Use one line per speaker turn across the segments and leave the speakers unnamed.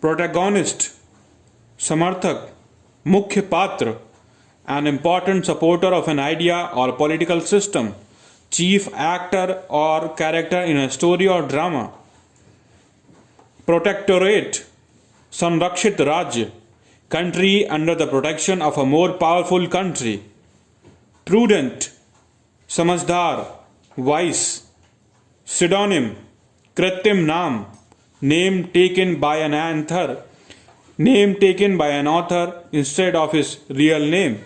Protagonist समर्थक, मुख्य पात्र, an important supporter of an idea or political system, chief actor or character in a story or drama. Protectorate संरक्षित राज्य, country under the protection of a more powerful country. Prudent समझदार, wise. Pseudonym कृत्रिम नाम, name taken by an author instead of his real name.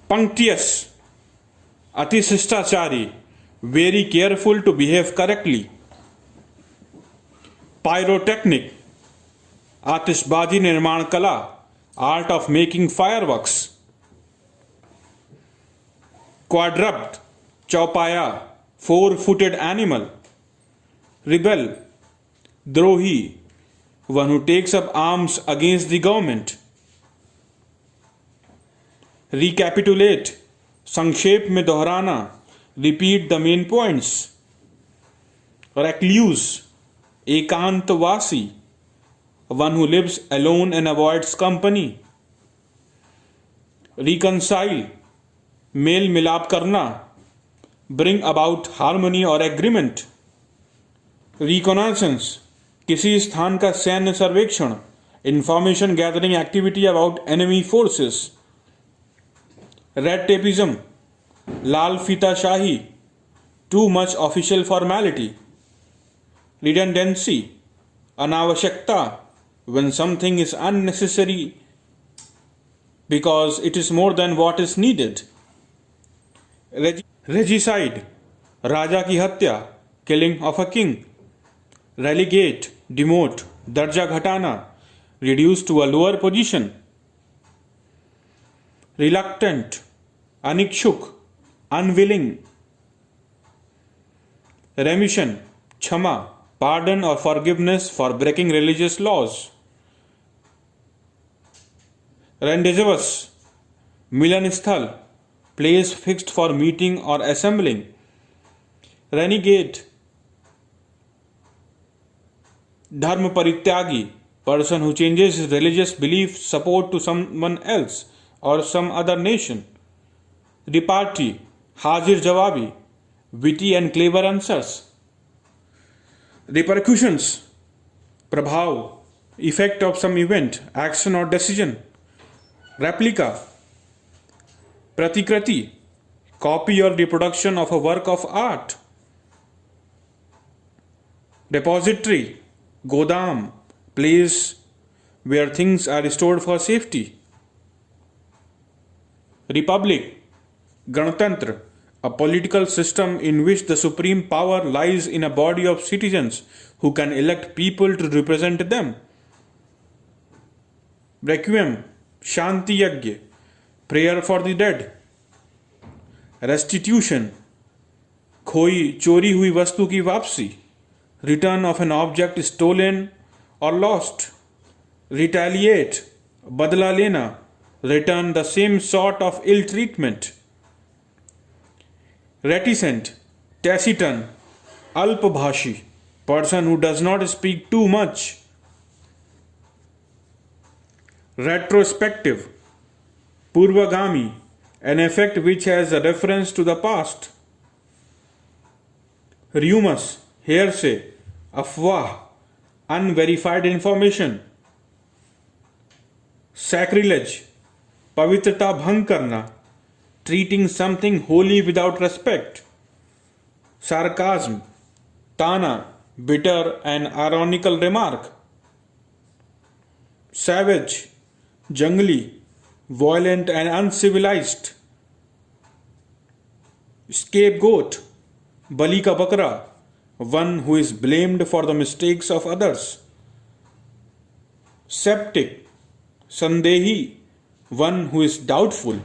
Punctilious अति शिष्टाचारी, very careful to behave correctly. Pyrotechnic आतिशबाजी निर्माण कला, art of making fireworks. Quadruped चौपाया, four-footed animal. Rebel द्रोही, one who takes up arms against the government. Recapitulate संक्षेप में दोहराना, repeat the main points. Recluse एकांतवासी, one who lives alone and avoids company. Reconcile मेल मिलाप करना, bring about harmony or agreement. Reconnaissance किसी स्थान का सैन्य सर्वेक्षण, information gathering activity about enemy forces. Red tapeism Lal फीताशाही, too much official formality. Redundancy अनावश्यकता, when something is unnecessary because it is more than what is needed. Regicide राजा की हत्या, killing of a king. Relegate demote दर्जा घटाना, reduce to a lower position. Reluctant अनिच्छुक, unwilling. Remission क्षमा, pardon or forgiveness for breaking religious laws. Rendezvous मिलन स्थल, place fixed for meeting or assembling. Renegade धर्म परित्यागी, person who changes his religious belief support to someone else or some other nation. Repartee हाजिर जवाबी, witty and clever answers. Repercussions प्रभाव, effect of some event, action or decision. Replica प्रतिकृति, copy or reproduction of a work of art. Repository गोदाम, place where things are stored for safety. Republic गणतंत्र, a political system in which the supreme power lies in a body of citizens who can elect people to represent them. Requiem शांति यज्ञ, prayer for the dead. Restitution खोई चोरी हुई वस्तु की वापसी, return of an object stolen or lost. Retaliate बदला लेना, return the same sort of ill treatment. Reticent taciturn अल्पभाषी, person who does not speak too much. Retrospective पूर्वगामी, an effect which has a reference to the past. Rumus hearsay, अफवाह, unverified information. Sacrilege पवित्रता भंग करना, treating something wholly without respect. Sarcasm ताना, bitter and ironical remark. Savage जंगली, violent and uncivilized. Scapegoat बलि का बकरा, one who is blamed for the mistakes of others. Skeptic Sandehi, one who is doubtful.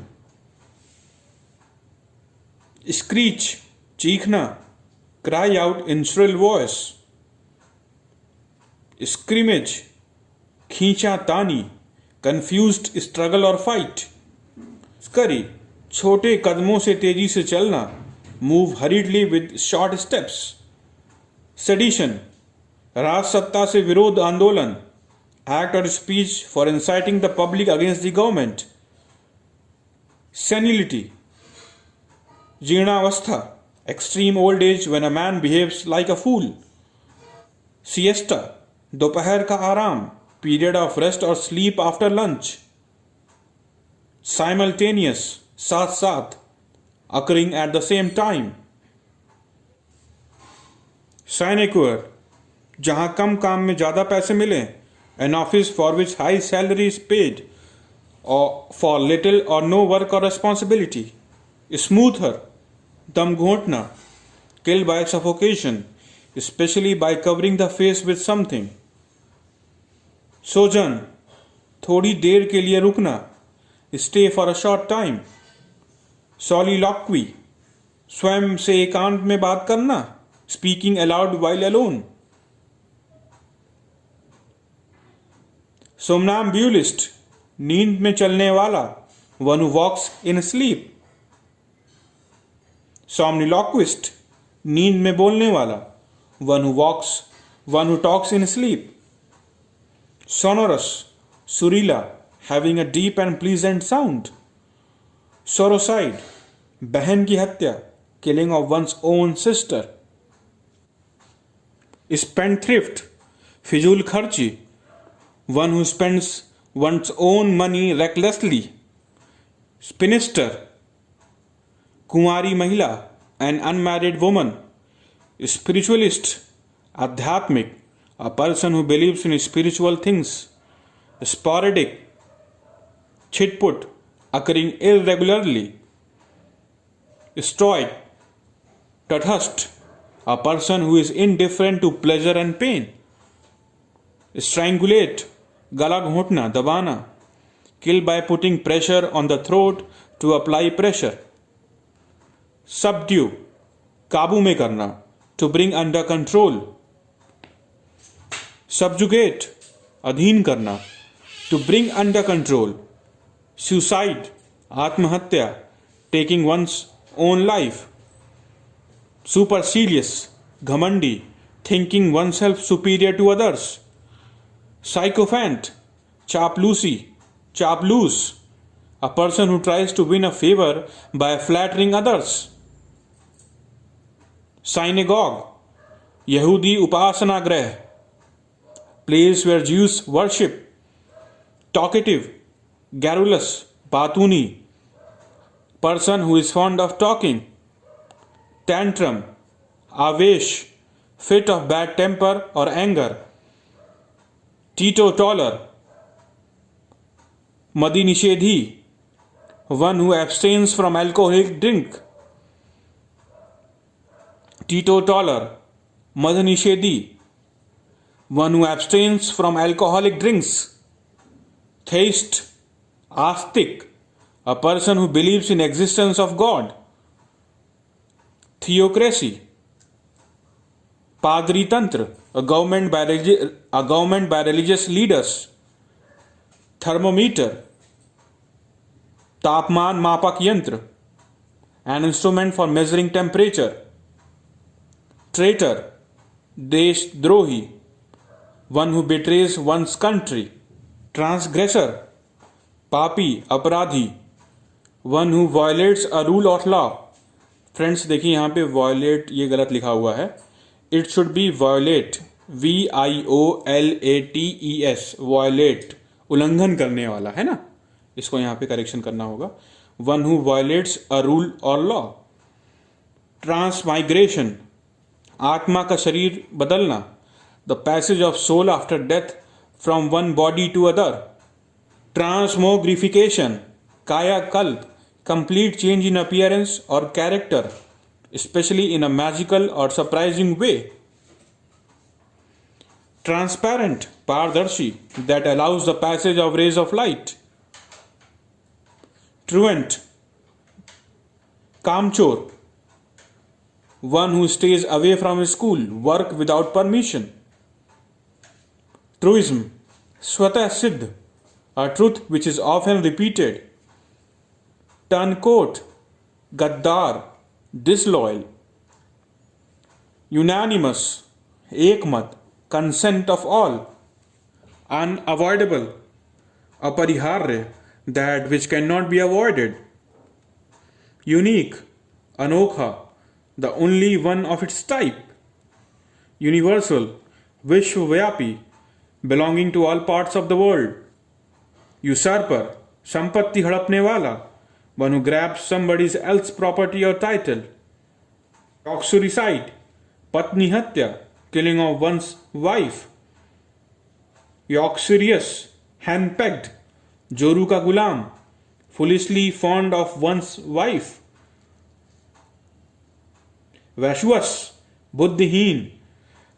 Screech चीखना, cry out in shrill voice. Scrimmage खींचा तानी, confused struggle or fight. Scurry छोटे कदमों से तेजी से चलना, move hurriedly with short steps. Sedition राज सत्ता से विरोध आंदोलन, act or speech for inciting the public against the government. Senility, जीर्णावस्था, extreme old age when a man behaves like a fool. Siesta, दोपहर का आराम, period of rest or sleep after lunch. Simultaneous, साथ साथ, occurring at the same time. Sinecure, जहां कम काम में ज़्यादा पैसे मिलें, an office for which high salary is paid or for little or no work or responsibility. Smoother, दम घोंटना, kill by suffocation, especially by covering the face with something. Sojourn, थोड़ी देर के लिए रुकना, stay for a short time. Soliloquy, स्वयं से एकांत में बात करना, speaking aloud while alone. Somnambulist, नींद में चलने वाला, one who walks in sleep. Somniloquist, नींद में बोलने वाला, one who talks in sleep. Sonorous, सुरीला, having a deep and pleasant sound. Sorrowcide, बहन की हत्या, killing of one's own sister. Spendthrift, फिजूल खर्ची, one who spends one's own money recklessly. Spinster, कुंवारी महिला, an unmarried woman. Spiritualist, आध्यात्मिक, a person who believes in spiritual things. Sporadic, chitput, occurring irregularly. Stoic, तटस्थ, a person who is indifferent to pleasure and pain. Strangulate, गला घोंटना, दबाना, kill by putting pressure on the throat to apply pressure. Subdue, काबू में करना, to bring under control. Subjugate, अधीन करना, to bring under control. Suicide, आत्महत्या, taking one's own life. Supercilious, घमंडी, thinking oneself superior to others. Sycophant, चापलूस, a person who tries to win a favor by flattering others. Synagogue, यहूदी उपासना गृह, place where Jews worship. Talkative, garrulous, बातूनी, person who is fond of talking. Tantrum, आवेश, fit of bad temper or anger. Teetotaler, मदि निषेधी, one who abstains from alcoholic drink. Teetotaler, मद निषेधी, one who abstains from alcoholic drinks. Theist, Astik, a person who believes in existence of God. Theocracy, पादरी तंत्र, a government by religious leaders. Thermometer, तापमान मापक यंत्र, an instrument for measuring temperature. Traitor, देशद्रोही, one who betrays one's country. Transgressor, पापी, अपराधी, one who violates a rule of law. Friends देखिए यहाँ पे violate ये गलत लिखा हुआ है, it should be violate, VIOLATES, violate, उल्लंघन करने वाला है ना, इसको यहाँ पे करेक्शन करना होगा. One who violates a rule or law. Transmigration, आत्मा का शरीर बदलना, the passage of soul after death from one body to other. Transmogrification, कायाकल्प, complete change in appearance or character, especially in a magical or surprising way. Transparent, पारदर्शी, that allows the passage of rays of light. Truant, कामचोर, one who stays away from his school, work without permission. Truism, स्वतः सिद्ध, a truth which is often repeated. Turncoat, गद्दार, disloyal. Unanimous, एक मत, consent of all, unavoidable, अपरिहार्य, that which cannot be avoided, unique, अनोखा, the only one of its type, universal, विश्वव्यापी, belonging to all parts of the world, usurper, संपत्ति हड़पने वाला, one who grabs somebody else's property or title, uxoricide, पत्नी हत्या, killing of one's wife, uxorious, hand-pegged, जोरू का गुलाम, foolishly fond of one's wife, vacuous, बुद्धिहीन,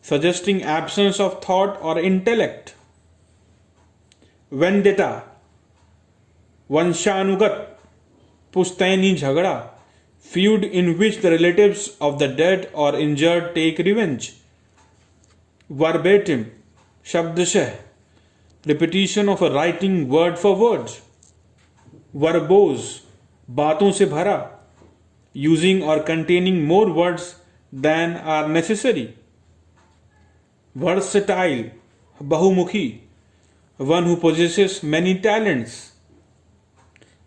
suggesting absence of thought or intellect, vendetta, वंशानुगत, पुश्तैनी झगड़ा, feud in which the relatives of the dead or injured take revenge, verbatim, शब्दशः, repetition of a writing word for word, verbose, बातों से भरा, using or containing more words than are necessary, versatile, बहुमुखी, one who possesses many talents,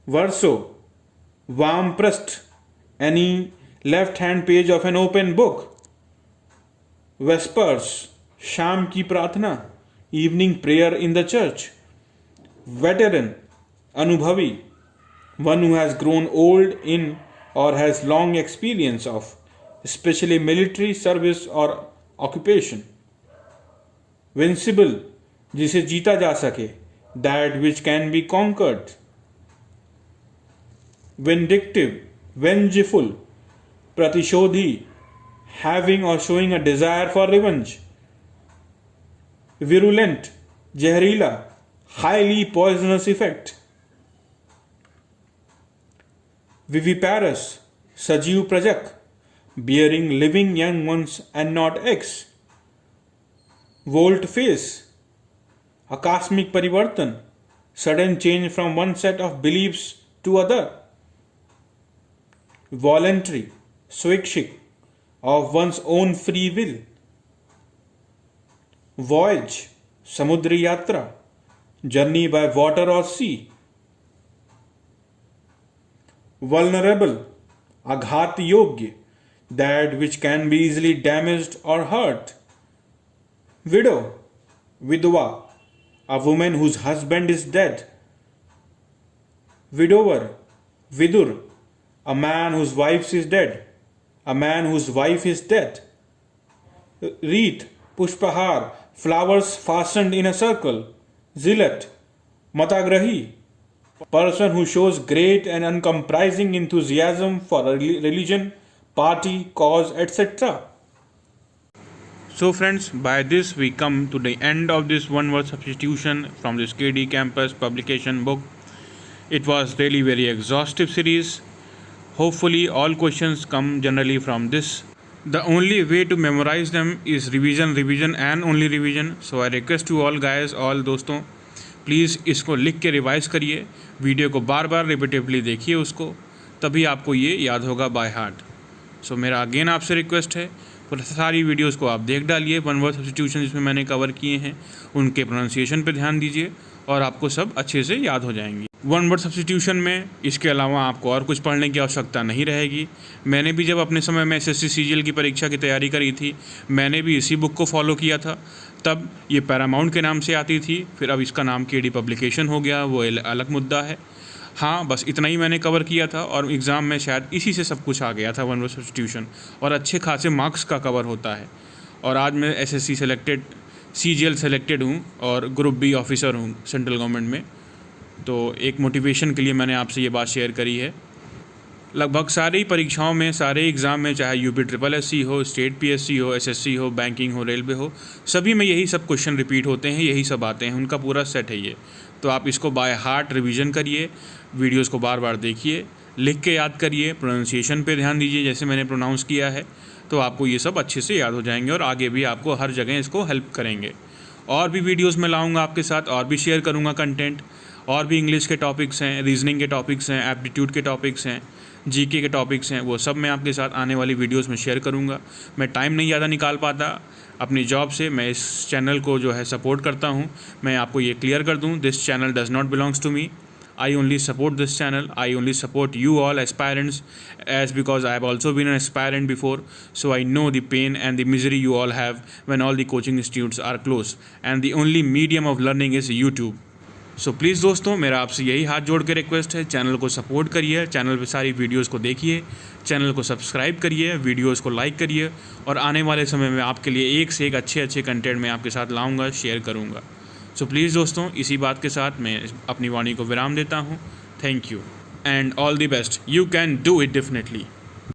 verso, वामप्रस्थ, any left hand page of an open book, vespers, शाम की प्रार्थना, evening prayer in the church, veteran, अनुभवी, one who has grown old in or has long experience of, especially military service or occupation, vincible, जिसे जीता जा सके, that which can be conquered, vindictive, vengeful, प्रतिशोधी, having or showing a desire for revenge, virulent, जहरीला, highly poisonous effect, viviparous, सजीव प्रजक, bearing living young ones and not eggs, volte face, आकस्मिक परिवर्तन, sudden change from one set of beliefs to other, voluntary, स्वैच्छिक, of one's own free will, voyage, समुद्री यात्रा, journey by water or sea, vulnerable, आघात योग्य, that which can be easily damaged or hurt, widow, विधवा, a woman whose husband is dead, widower, vidur, a man whose wife is dead, a man whose wife is dead, wreath, pushpahar, flowers fastened in a circle, zealot, matagrahi, person who shows great and uncompromising enthusiasm for a religion, party, cause, etc. So friends, by this we come to the end of this one word substitution from this KD campus publication book. It was really very exhaustive series. Hopefully all questions come generally from this. The only way to memorize them is revision and only revision. So I request to all guys, all दोस्तों, please इसको लिख के revise करिए, video को बार बार repeatedly देखिए उसको, तभी आपको ये याद होगा बाय हार्ट. सो मेरा अगेन आपसे रिक्वेस्ट है, सारी वीडियोस को आप देख डालिए. वन वर्ड सब्स्टिट्यूशन जिसमें मैंने कवर किए हैं उनके प्रोनाउंसिएशन पे ध्यान दीजिए और आपको सब अच्छे से याद हो जाएंगी. वन वर्ड सब्स्टिट्यूशन में इसके अलावा आपको और कुछ पढ़ने की आवश्यकता नहीं रहेगी. मैंने भी जब अपने समय में SSC CGL की परीक्षा की तैयारी करी थी, मैंने भी इसी बुक को फॉलो किया था. तब ये पैरामाउंट के नाम से आती थी, फिर अब इसका नाम KD पब्लिकेशन हो गया, वो अलग मुद्दा है. हाँ, बस इतना ही मैंने कवर किया था और एग्ज़ाम में शायद इसी से सब कुछ आ गया था, वन वर्ड सब्स्टिट्यूशन, और अच्छे खासे मार्क्स का कवर होता है. और आज मैं SSC सेलेक्टेड, CGL सेलेक्टेड हूँ और ग्रुप B ऑफिसर हूँ सेंट्रल गवर्नमेंट में. तो एक मोटिवेशन के लिए मैंने आपसे ये बात शेयर करी है. लगभग सारी परीक्षाओं में, सारे एग्ज़ाम में, चाहे UPSSC हो, स्टेट PSC हो, SSC हो, बैंकिंग हो, रेलवे हो, सभी में यही सब क्वेश्चन रिपीट होते हैं, यही सब आते हैं, उनका पूरा सेट है ये. तो आप इसको बाय हार्ट रिवीजन करिए, वीडियोस को बार बार देखिए, लिख के याद करिए, प्रोनाउंसिएशन पे ध्यान दीजिए जैसे मैंने प्रोनाउंस किया है, तो आपको ये सब अच्छे से याद हो जाएंगे और आगे भी आपको हर जगह इसको हेल्प करेंगे. और भी वीडियोस मैं लाऊंगा आपके साथ, और भी शेयर करूंगा कंटेंट, और भी इंग्लिश के टॉपिक्स हैं, रीजनिंग के टॉपिक्स हैं, एप्टीट्यूड के टॉपिक्स हैं, GK के टॉपिक्स हैं, वो सब मैं आपके साथ आने वाली वीडियोस में शेयर करूंगा. मैं टाइम नहीं ज़्यादा निकाल पाता, अपनी जॉब से मैं इस चैनल को जो है सपोर्ट करता हूँ। मैं आपको ये क्लियर कर दूँ, this channel does not belongs to me. I only support this channel. I only support you all aspirants, as because I have also been an aspirant before, so I know the pain and the misery you all have when all the coaching institutes are closed and the only medium of learning is YouTube. So please दोस्तों, मेरा आपसे यही हाथ जोड़ के request है, channel को support करिए, चैनल पे सारी वीडियोस को देखिए, चैनल को सब्सक्राइब करिए, वीडियोस को लाइक करिए, और आने वाले समय में आपके लिए एक से एक अच्छे कंटेंट मैं आपके साथ लाऊंगा, शेयर करूंगा। सो प्लीज़ दोस्तों, इसी बात के साथ मैं अपनी वाणी को विराम देता हूँ। Thank you and all the best. You can do it definitely.